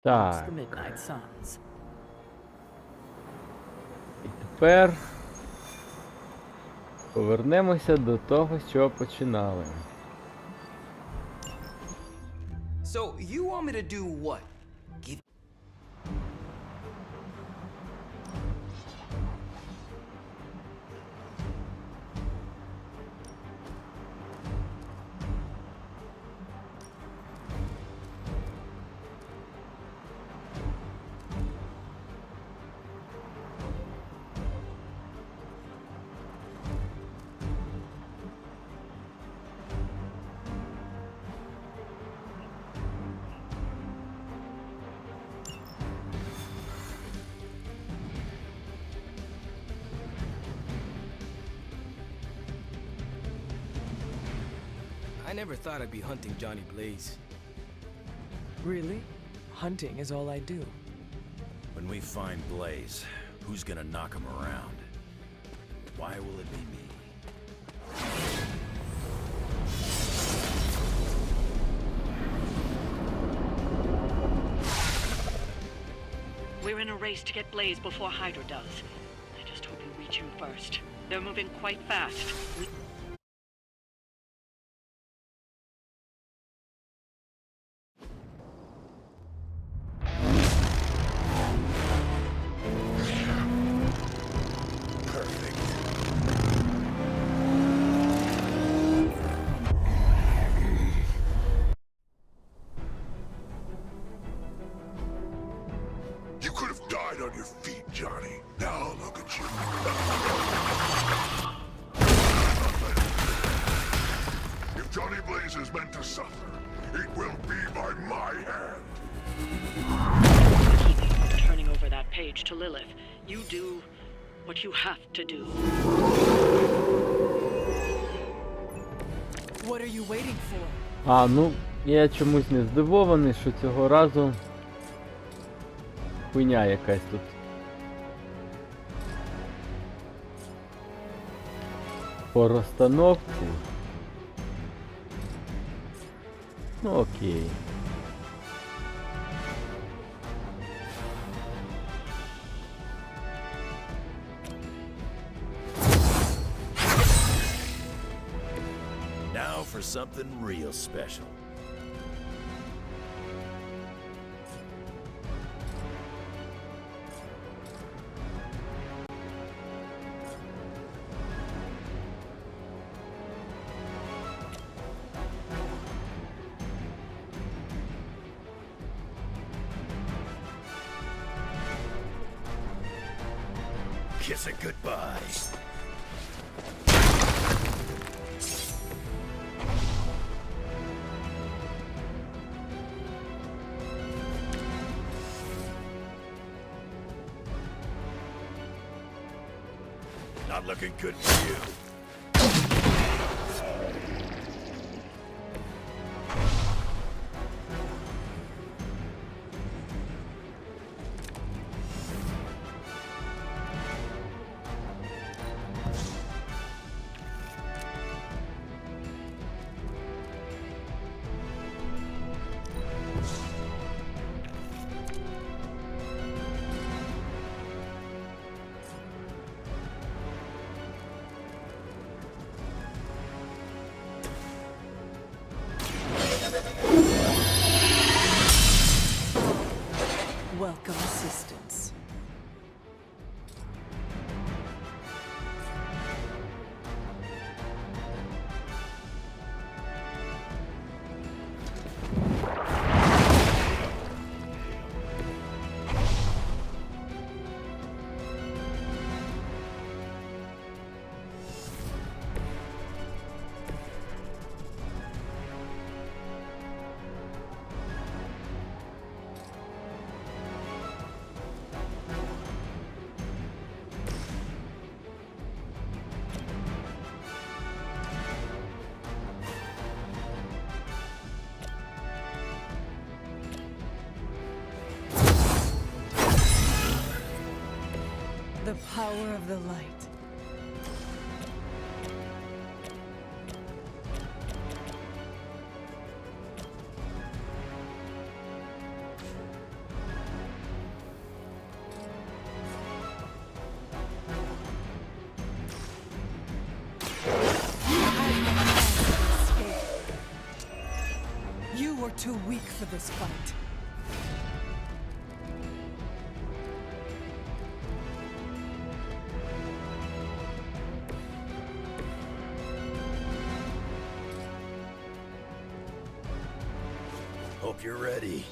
Marks the Так, midnight suns. і тепер повернемося до того, з чого починали. So you want me to do what? Give I never thought I'd be hunting Johnny Blaze. Really? Hunting is all I do. When we find Blaze, who's gonna knock him around? Why will it be me? We're in a race to get Blaze before Hydra does. I just hope you reach him first. They're moving quite fast. You could have died on your feet, Johnny. Now look at you. If Johnny Blaze is meant to suffer, it will be by my hand. Keep you from turning over that page to Lilith. You do what you have to do. What are you waiting for? А, ну, я чомусь не здивований, що цього разу хуйня якась тут. По розстановці. Ну окей. Now for something real special. Kiss it goodbye. Not looking good for you. Welcome assistance. The power of the light. You are too weak for this fight. Hope you're ready.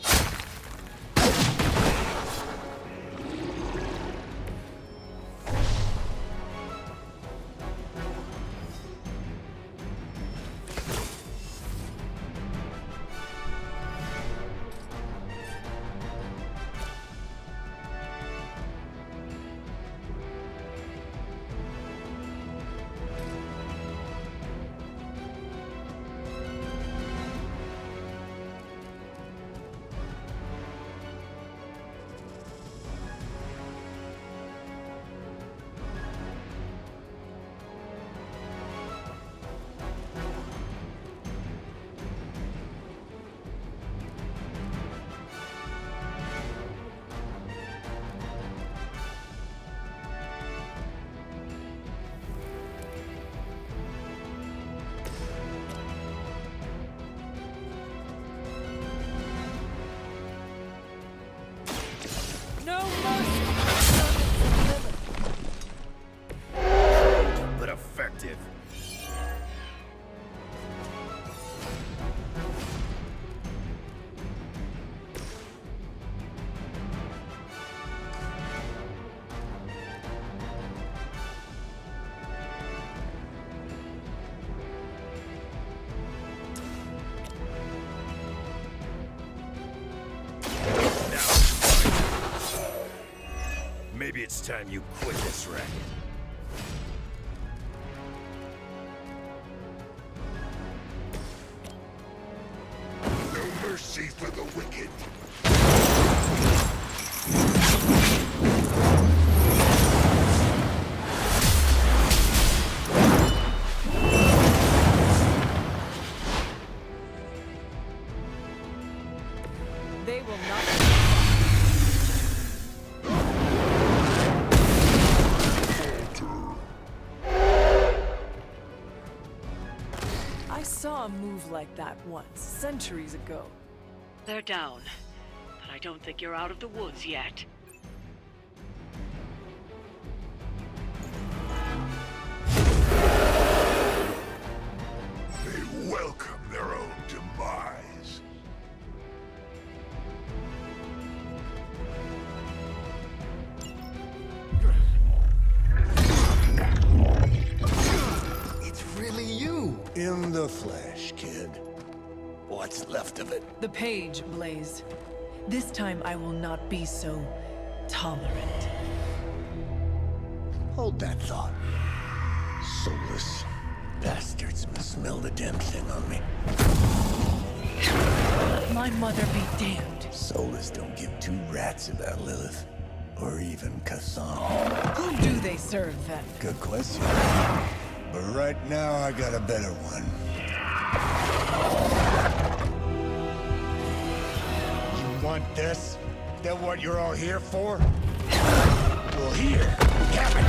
No mercy! But effective. Maybe it's time you quit this racket. No mercy for the wicked. They will not. I saw a move like that once, centuries ago. They're down, but I don't think you're out of the woods yet. They welcome their own demise. It's really you! In the flesh, kid. What's left of it? The page, Blaze. This time I will not be so tolerant. Hold that thought. Soulless bastards must smell the damn thing on me. My mother be damned. Soulless don't give two rats about Lilith. Or even Kassan. Who do they serve then? Good question. But right now, I got a better one. You want this? That what you're all here for? Well, here, have it!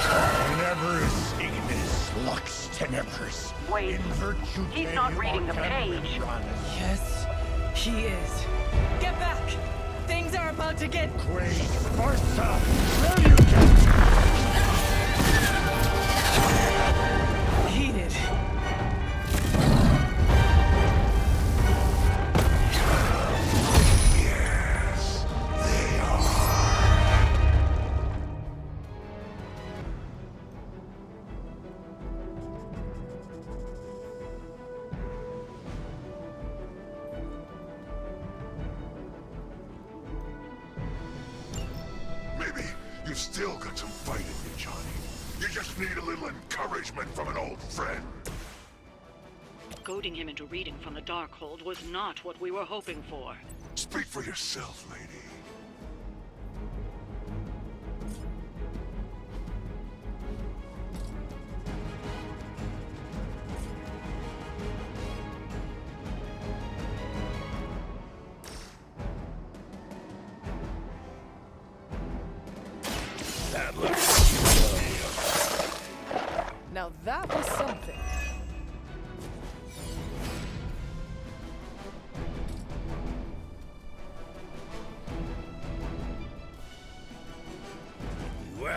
Tenebris ignis lux tenebris. Wait, In virtue he's not reading the page. Yes, he is. Get back! Things are about to get Great Sparta! Where you get? heated. Yes, they are. Maybe you've still got some fight in you, Johnny. You just need a little encouragement from an old friend. Goading him into reading from the Darkhold was not what we were hoping for. Speak for yourself, lady. That looks... Now that was something.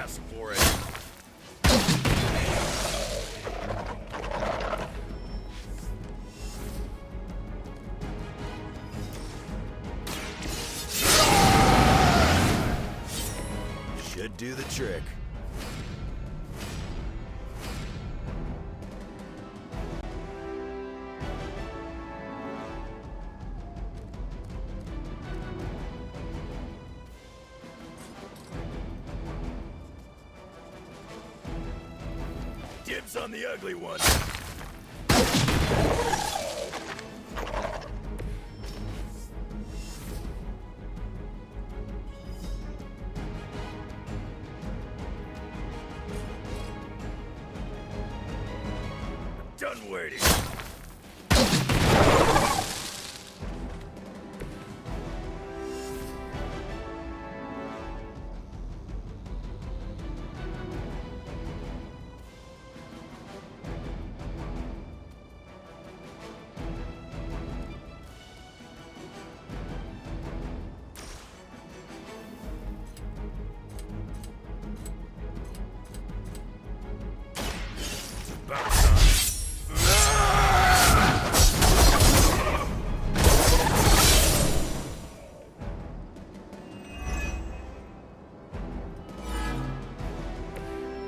ask for it. Should do the trick. Dibs on the ugly one. Done waiting. Bounce on.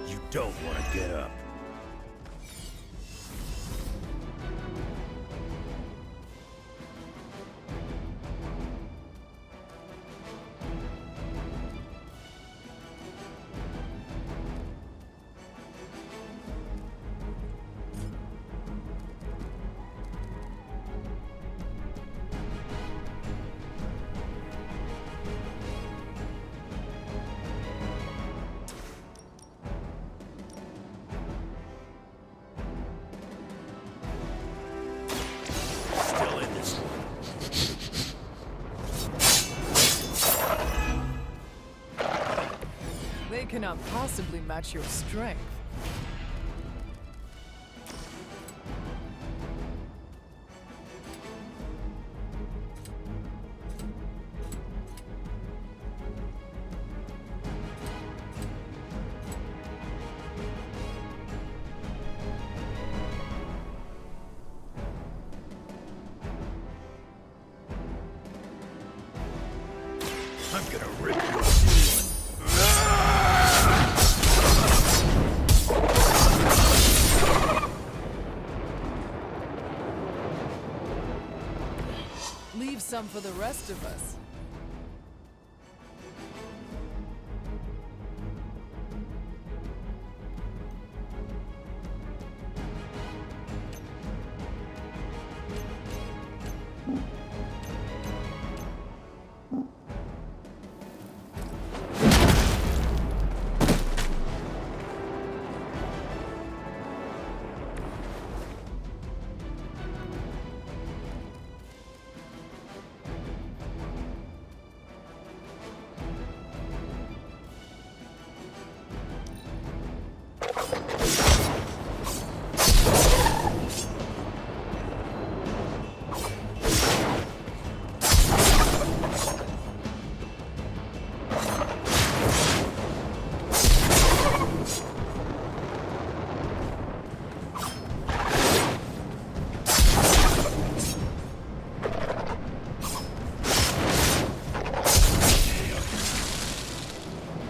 You don't want to get up. Still in this one. They cannot possibly match your strength. I'm gonna rip you a new one. Leave some for the rest of us.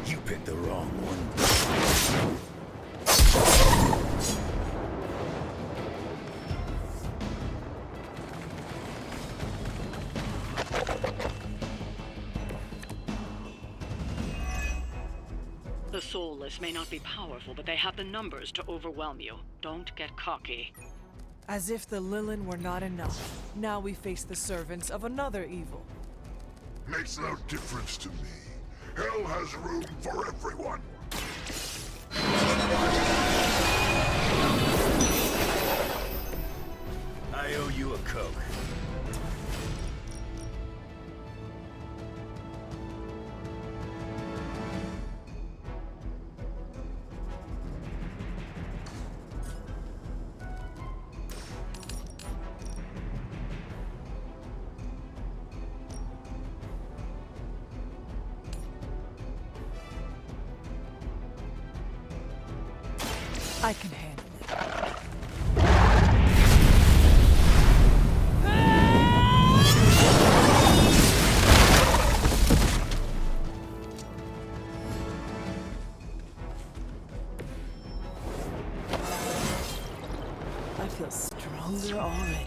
You picked the wrong one. The soulless may not be powerful, but they have the numbers to overwhelm you. Don't get cocky. As if the Lilin were not enough. Now we face the servants of another evil. Makes no difference to me. Hell has room for everyone. I owe you a Coke. I can handle it. I feel stronger already.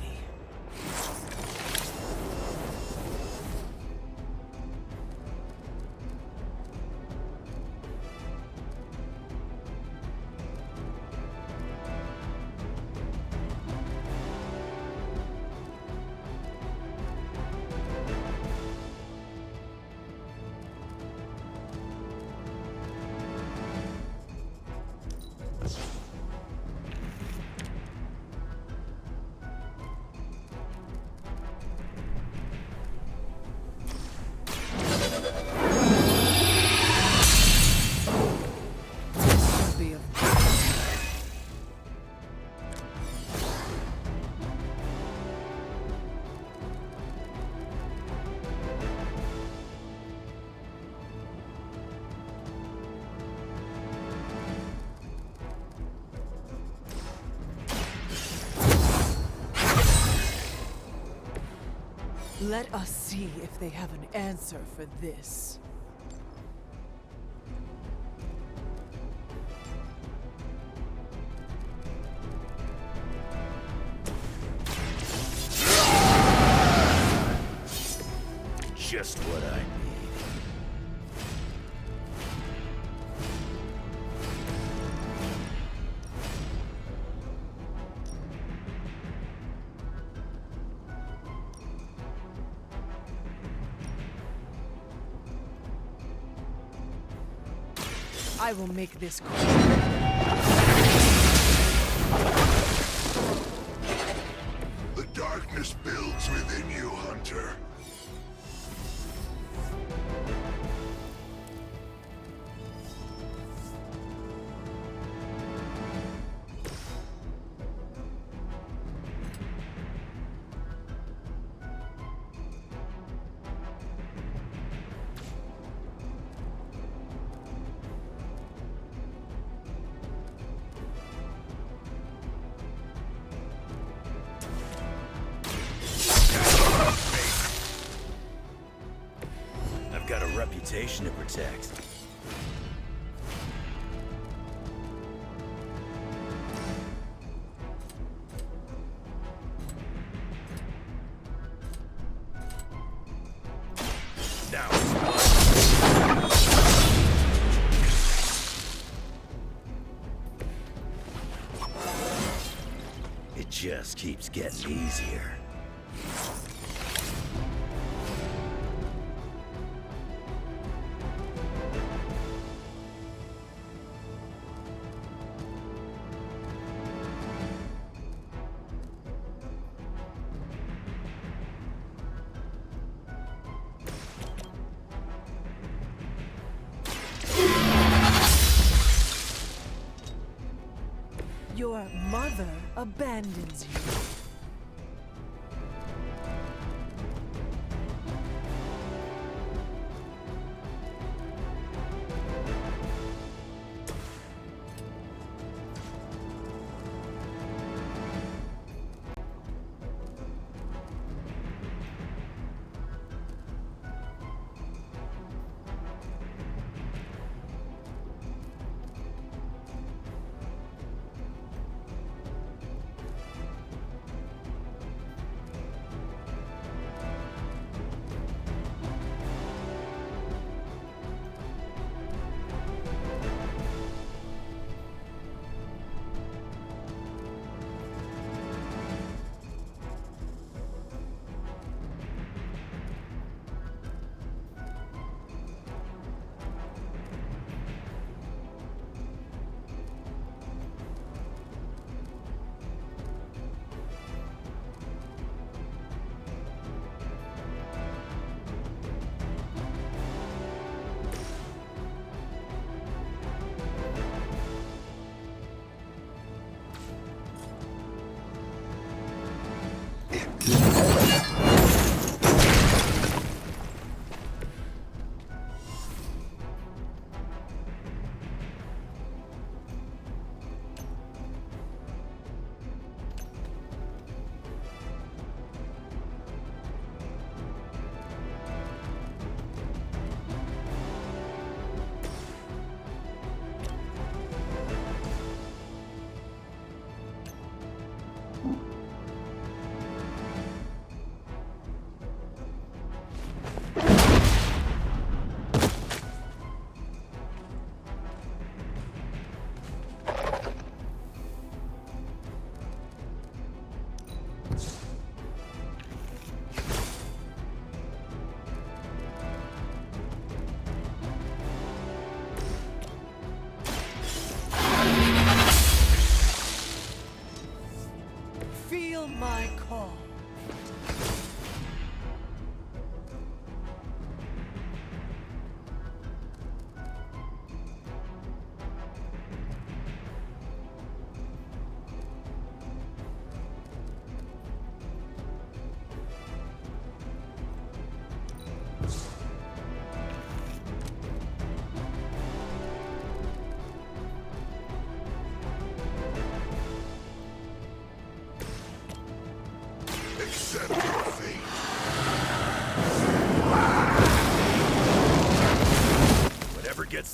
Let us see if they have an answer for this. Just what I need. I will make this quick. The darkness builds within you, Hunter. I've got a reputation to protect. Now it just keeps getting easier. Your mother abandons you.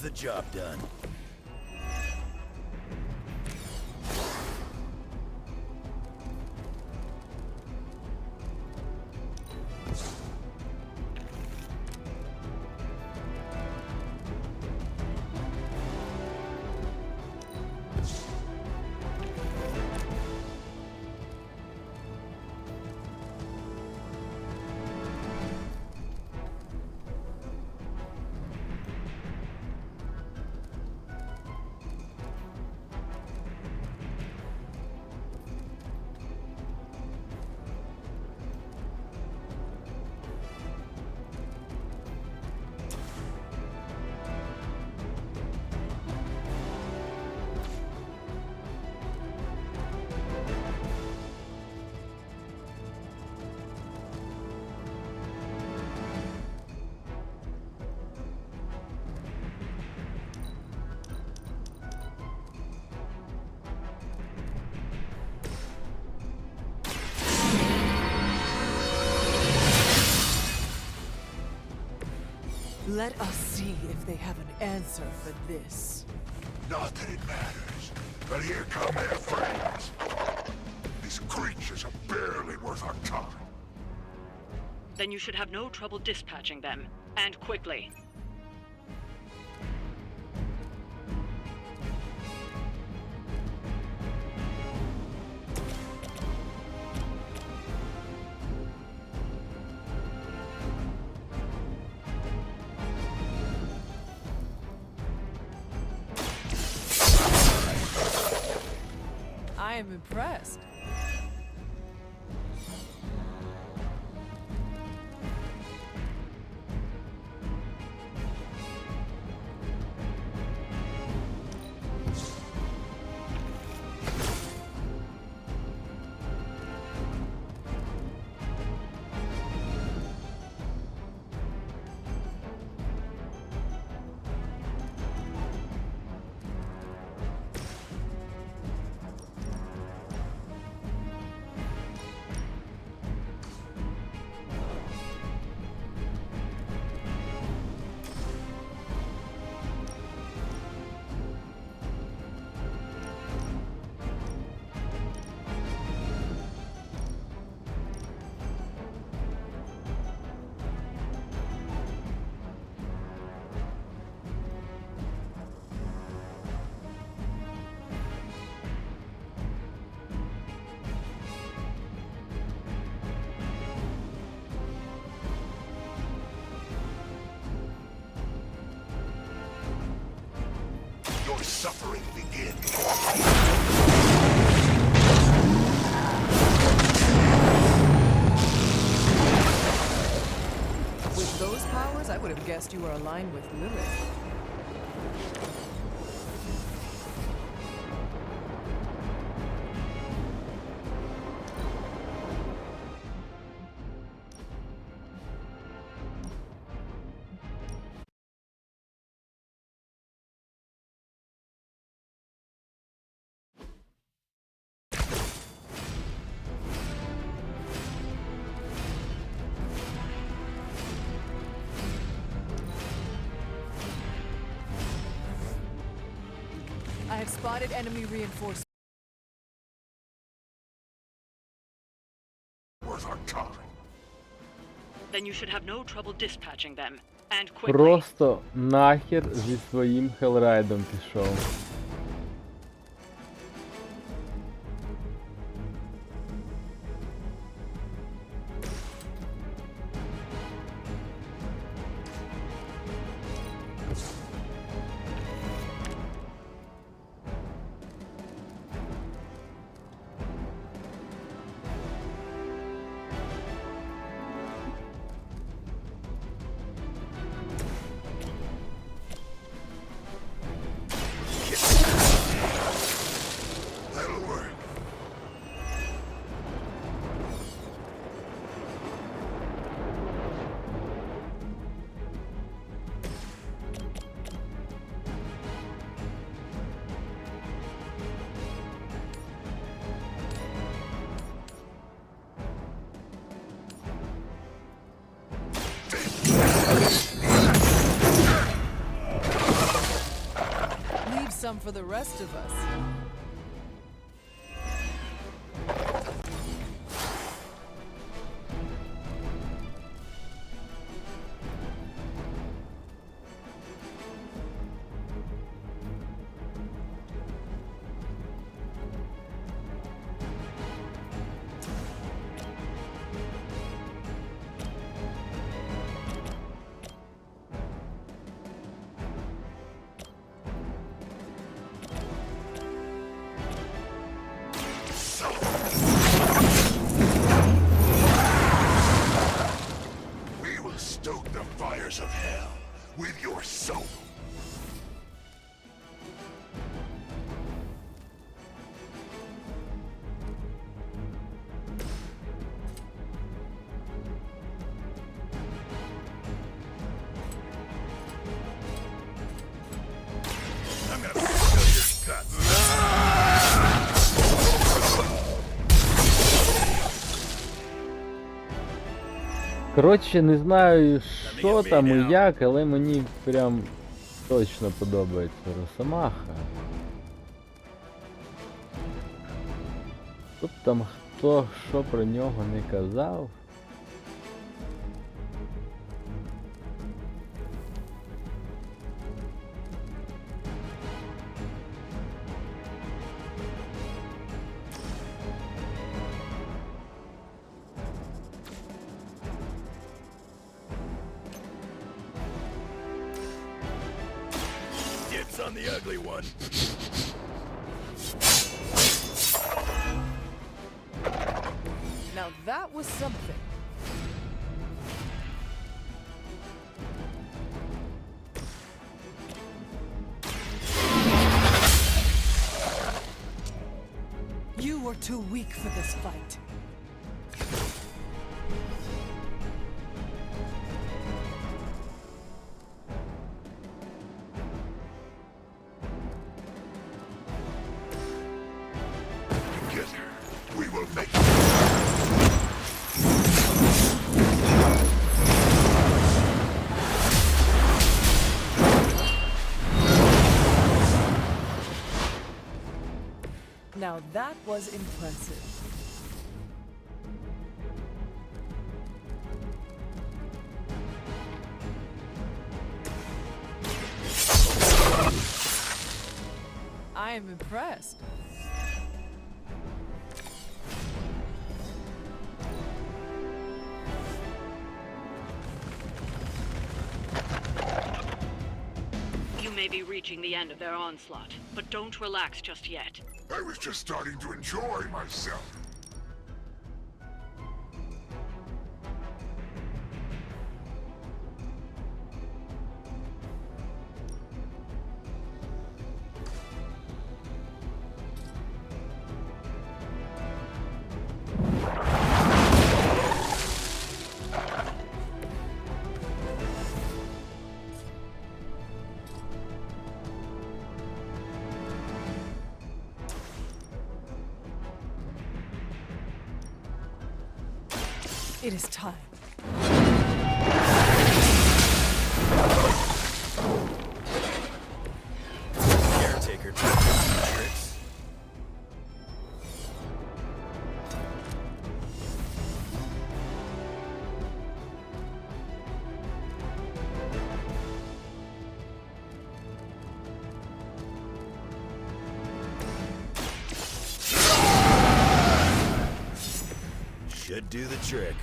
the job done. Let us see if they have an answer for this. Not that it matters, but here come their friends. These creatures are barely worth our time. Then you should have no trouble dispatching them, and quickly. I am impressed. Your suffering begins. With those powers, I would have guessed you were aligned with Lilith. I have spotted enemy reinforcements. Worth our time. Then you should have no trouble dispatching them, and quickly. Просто нахер зі своїм хелрайдом пішов. some for the rest of us. We will stoke the fires of hell with your soul. I'm gonna fill your guts. Коротше, не знаю, що там і як, але мені прям точно подобається Росомаха. Тут там хто що про нього не казав. Dibs on the ugly one. Now that was something. You were too weak for this fight. Together, we will make Now that was impressive. I am impressed. You may be reaching the end of their onslaught, but don't relax just yet. I was just starting to enjoy myself. It is time. Caretaker tricks. Should do the trick.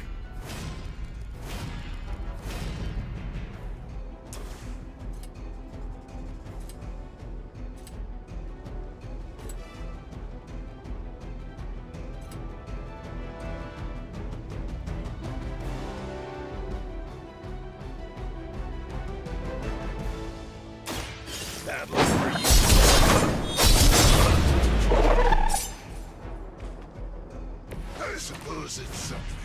Bad luck for you. I suppose it's something.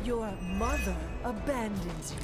Your mother abandons you.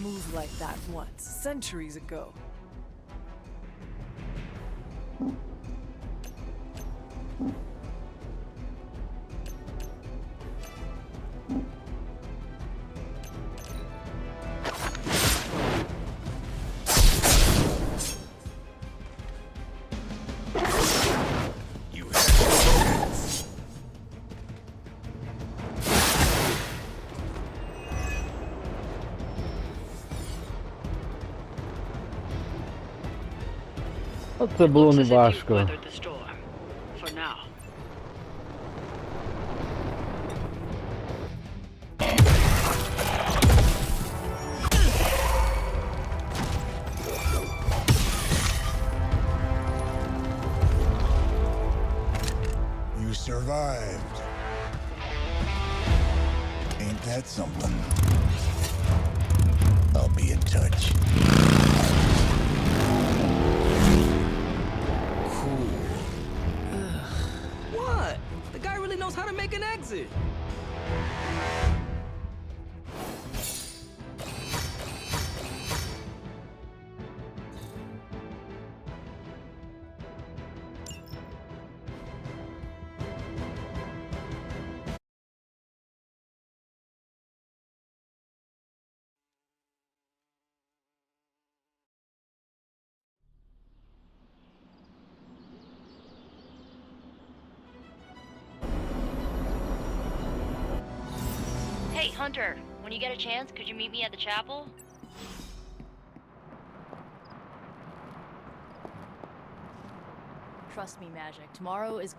move like that once, centuries ago. You have Оце було не Looks as if you've важко. weathered the storm. For now. You survived. Ain't that something? I'll be in touch. What? The guy really knows how to make an exit. Hey, Hunter, when you get a chance, could you meet me at the chapel? Trust me, Magic. Tomorrow is...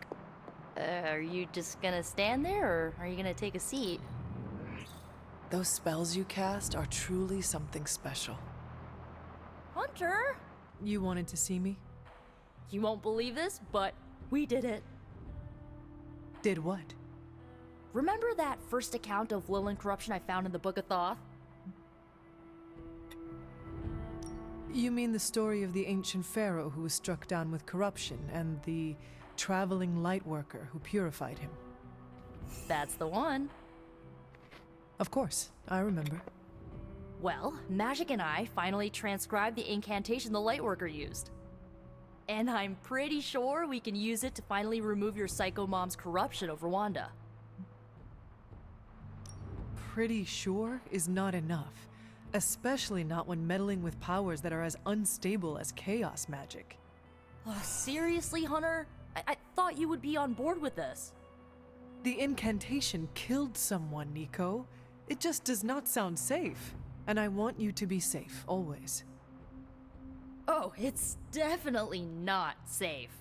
are you just gonna stand there, or are you gonna take a seat? Those spells you cast are truly something special. Hunter! You wanted to see me? You won't believe this, but we did it. Did what? Remember that first account of Lilin corruption I found in the Book of Thoth? You mean the story of the ancient pharaoh who was struck down with corruption and the traveling lightworker who purified him? That's the one. Of course, I remember. Well, Magic and I finally transcribed the incantation the lightworker used. And I'm pretty sure we can use it to finally remove your psycho mom's corruption over Wanda. Pretty sure is not enough. Especially not when meddling with powers that are as unstable as chaos magic. Oh, seriously, Hunter? I thought you would be on board with this. The incantation killed someone, Nico. It just does not sound safe. And I want you to be safe, always. Oh, it's definitely not safe.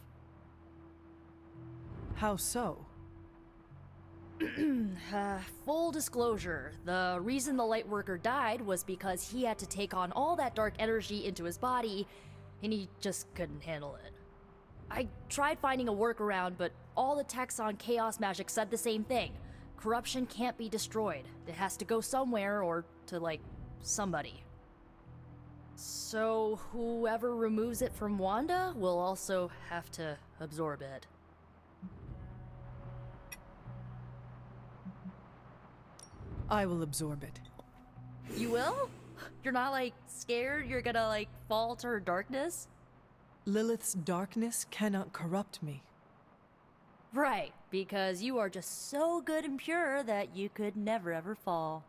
How so? Full disclosure, the reason the Lightworker died was because he had to take on all that dark energy into his body, and he just couldn't handle it. I tried finding a workaround, but all the texts on chaos magic said the same thing. Corruption can't be destroyed. It has to go somewhere or to, like, somebody. So whoever removes it from Wanda will also have to absorb it. I will absorb it. You will? You're not, like, scared you're gonna, like, fall to her darkness? Lilith's darkness cannot corrupt me. Right, because you are just so good and pure that you could never ever fall.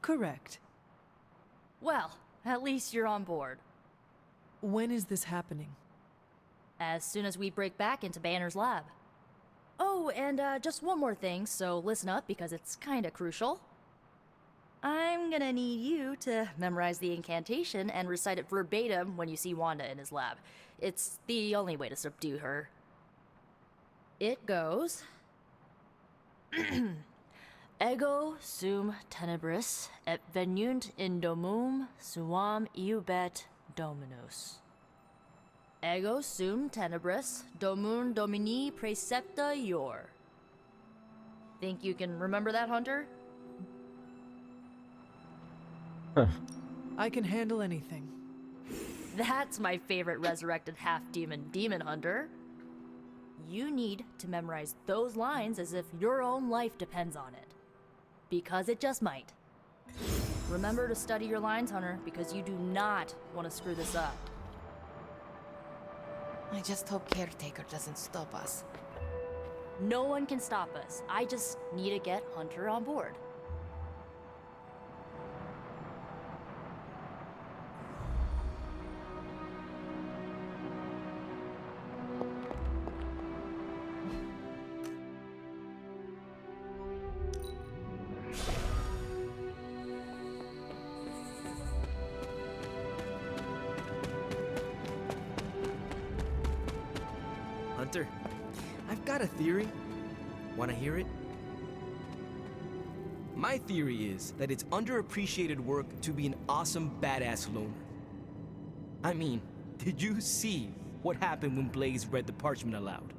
Correct. Well, at least you're on board. When is this happening? As soon as we break back into Banner's lab. Oh, and just one more thing, so listen up because it's kinda crucial. I'm gonna need you to memorize the incantation and recite it verbatim when you see Wanda in his lab. It's the only way to subdue her. It goes... Ego sum tenebris et venunt in domum suam iubet dominus. Ego sum tenebris domum domini precepta ior. Think you can remember that, Hunter? I can handle anything. That's my favorite resurrected half-demon demon hunter. You need to memorize those lines as if your own life depends on it. Because it just might. Remember to study your lines, Hunter, because you do not want to screw this up. I just hope Caretaker doesn't stop us. No one can stop us. I just need to get Hunter on board. Hunter, I've got a theory. Wanna hear it? My theory is that it's underappreciated work to be an awesome badass loner. I mean, did you see what happened when Blaze read the parchment aloud?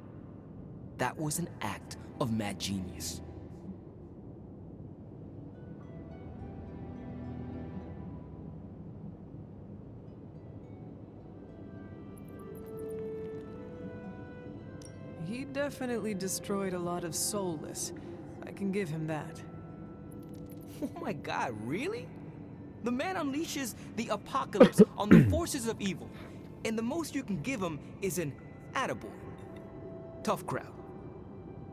That was an act of mad genius. He definitely destroyed a lot of soulless. I can give him that. Oh my god, really? The man unleashes the apocalypse on the forces of evil, and the most you can give him is an attaboy. Tough crowd.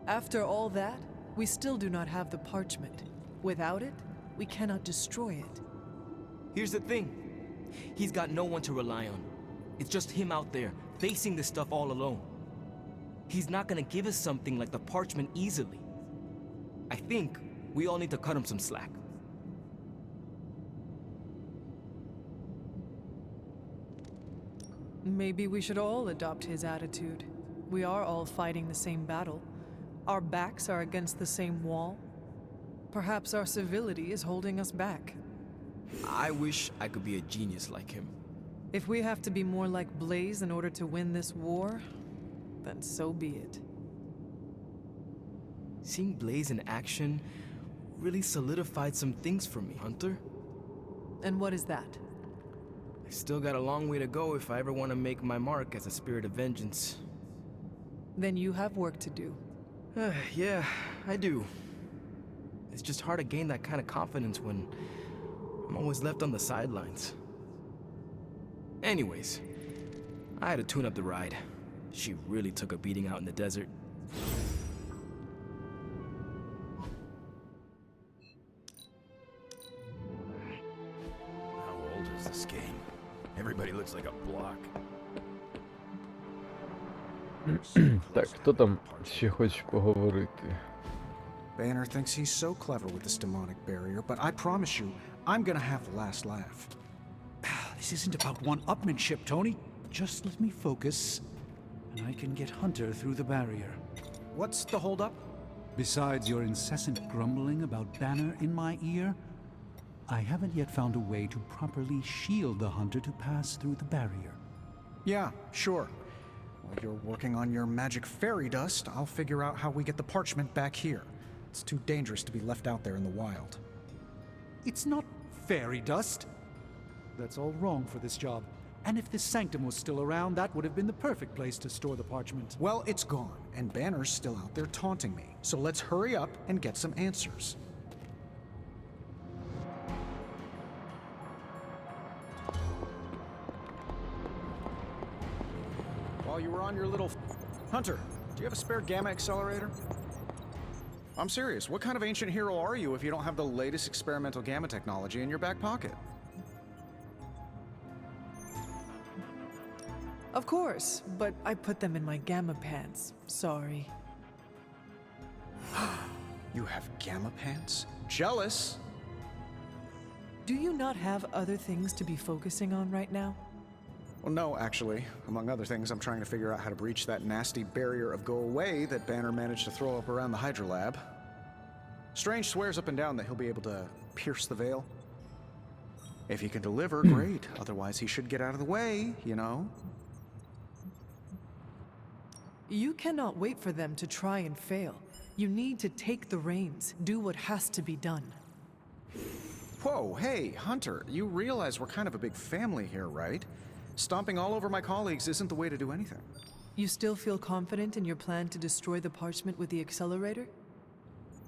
After all that, we still do not have the parchment. Without it, we cannot destroy it. Here's the thing. He's got no one to rely on. It's just him out there, facing this stuff all alone. He's not gonna give us something like the parchment easily. I think we all need to cut him some slack. Maybe we should all adopt his attitude. We are all fighting the same battle. Our backs are against the same wall. Perhaps our civility is holding us back. I wish I could be a genius like him. If we have to be more like Blaze in order to win this war, then so be it. Seeing Blaze in action really solidified some things for me, Hunter. And what is that? I still got a long way to go if I ever want to make my mark as a spirit of vengeance. Then you have work to do. Yeah, I do. It's just hard to gain that kind of confidence when I'm always left on the sidelines. Anyways, I had to tune up the ride. She really took a beating out in the desert. How old is this game? Everybody looks like a block. Так, хто там ще хоче поговорити? Banner thinks he's so clever with this demonic barrier, but I promise you, I'm gonna have the last laugh. This isn't about one-upmanship, Tony. Just let me focus, and I can get Hunter through the barrier. What's the holdup? Besides your incessant grumbling about Banner in my ear, I haven't yet found a way to properly shield the Hunter to pass through the barrier. Yeah, sure. While you're working on your magic fairy dust, I'll figure out how we get the parchment back here. It's too dangerous to be left out there in the wild. It's not fairy dust. That's all wrong for this job. And if this sanctum was still around, that would have been the perfect place to store the parchment. Well, it's gone, and Banner's still out there taunting me. So let's hurry up and get some answers. While you were on your little... Hunter, do you have a spare gamma accelerator? I'm serious. What kind of ancient hero are you if you don't have the latest experimental gamma technology in your back pocket? Of course, but I put them in my gamma pants. Sorry. You have gamma pants? Jealous! Do you not have other things to be focusing on right now? Well, no, actually. Among other things, I'm trying to figure out how to breach that nasty barrier of go away that Banner managed to throw up around the Hydra lab. Strange swears up and down that he'll be able to pierce the veil. If he can deliver, great. Otherwise, he should get out of the way, you know? You cannot wait for them to try and fail. You need to take the reins, do what has to be done. Whoa, hey, Hunter, you realize we're kind of a big family here, right? Stomping all over my colleagues isn't the way to do anything. You still feel confident in your plan to destroy the parchment with the accelerator?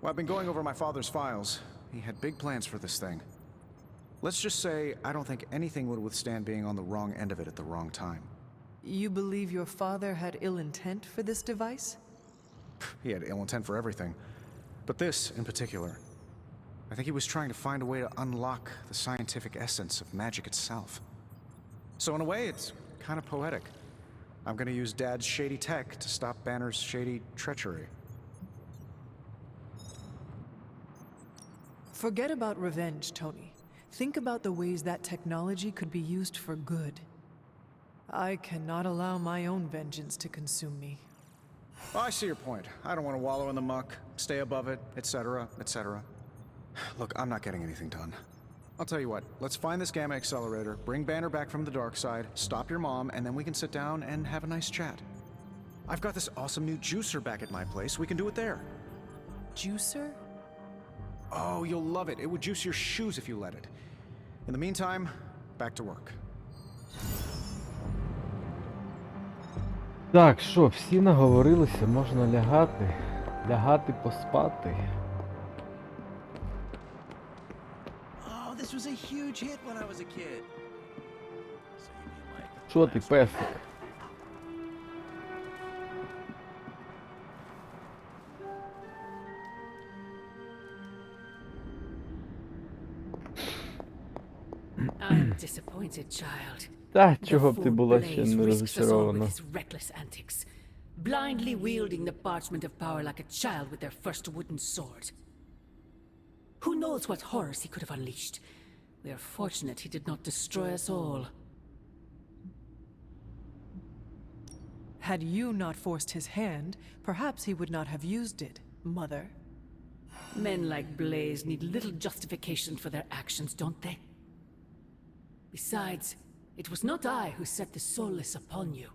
Well, I've been going over my father's files. He had big plans for this thing. Let's just say I don't think anything would withstand being on the wrong end of it at the wrong time. You believe your father had ill intent for this device? He had ill intent for everything. But this, in particular, I think he was trying to find a way to unlock the scientific essence of magic itself. So in a way, it's kind of poetic. I'm gonna use Dad's shady tech to stop Banner's shady treachery. Forget about revenge, Tony. Think about the ways that technology could be used for good. I cannot allow my own vengeance to consume me. Oh, I see your point. I don't want to wallow in the muck, stay above it, etc., etc. Look, I'm not getting anything done. I'll tell you what, let's find this gamma accelerator, bring Banner back from the dark side, stop your mom, and then we can sit down and have a nice chat. I've got this awesome new juicer back at my place. We can do it there. Juicer? Oh, you'll love it. It would juice your shoes if you let it. In the meantime, back to work. Так, що, всі наговорилися, можна лягати. Лягати поспати. Oh, this was a huge hit when I was a kid. Що ти, песик? I'm disappointed, child. Та, чого б The ти fool була ще Blaze не risks us all with розчарована? his reckless antics, blindly wielding the parchment of power like a child with their first wooden sword. Who knows what horrors he could have unleashed? We are fortunate he did not destroy us all. Had you not forced his hand, perhaps he would not have used it, Mother. Men like Blaze need little justification for their actions, don't they? Besides, it was not I who set the Soulless upon you.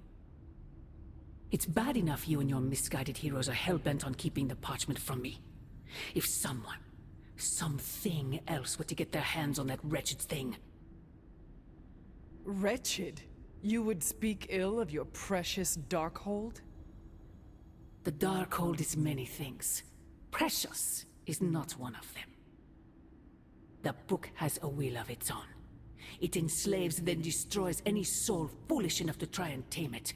It's bad enough you and your misguided heroes are hell-bent on keeping the parchment from me. If someone, something else were to get their hands on that wretched thing. Wretched? You would speak ill of your precious Darkhold? The Darkhold is many things. Precious is not one of them. The book has a will of its own. It enslaves then destroys any soul foolish enough to try and tame it.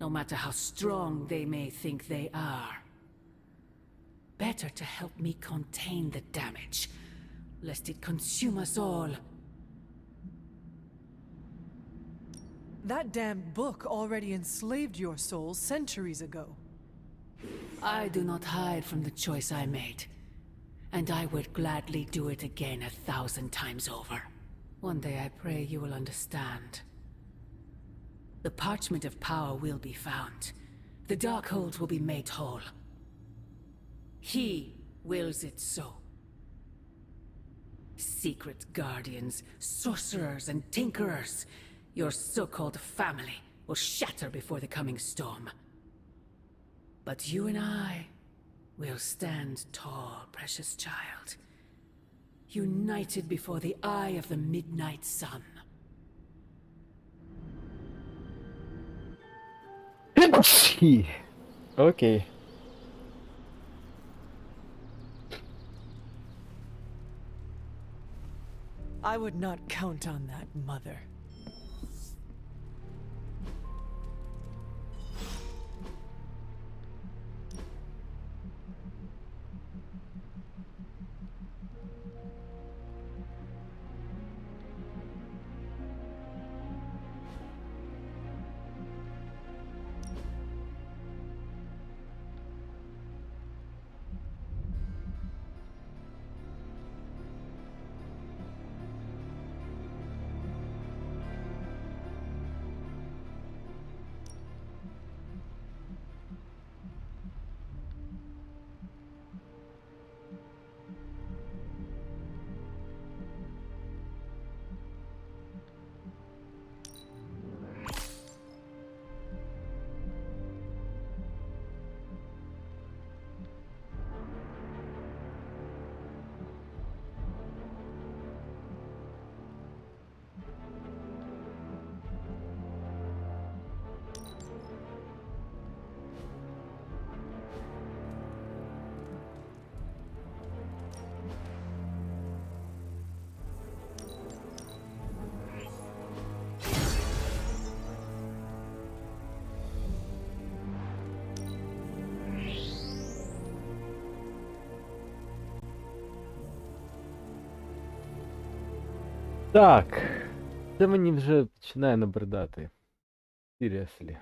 No matter how strong they may think they are. Better to help me contain the damage, lest it consume us all. That damned book already enslaved your soul centuries ago. I do not hide from the choice I made. And I would gladly do it again 1,000 times over. One day I pray you will understand. The parchment of power will be found. The Darkhold will be made whole. He wills it so. Secret guardians, sorcerers, and tinkerers, your so-called family, will shatter before the coming storm. But you and I will stand tall, precious child. United before the eye of the midnight sun. Окей. I would not count on that, Mother. Так. Це мені вже починає набридати. Seriously.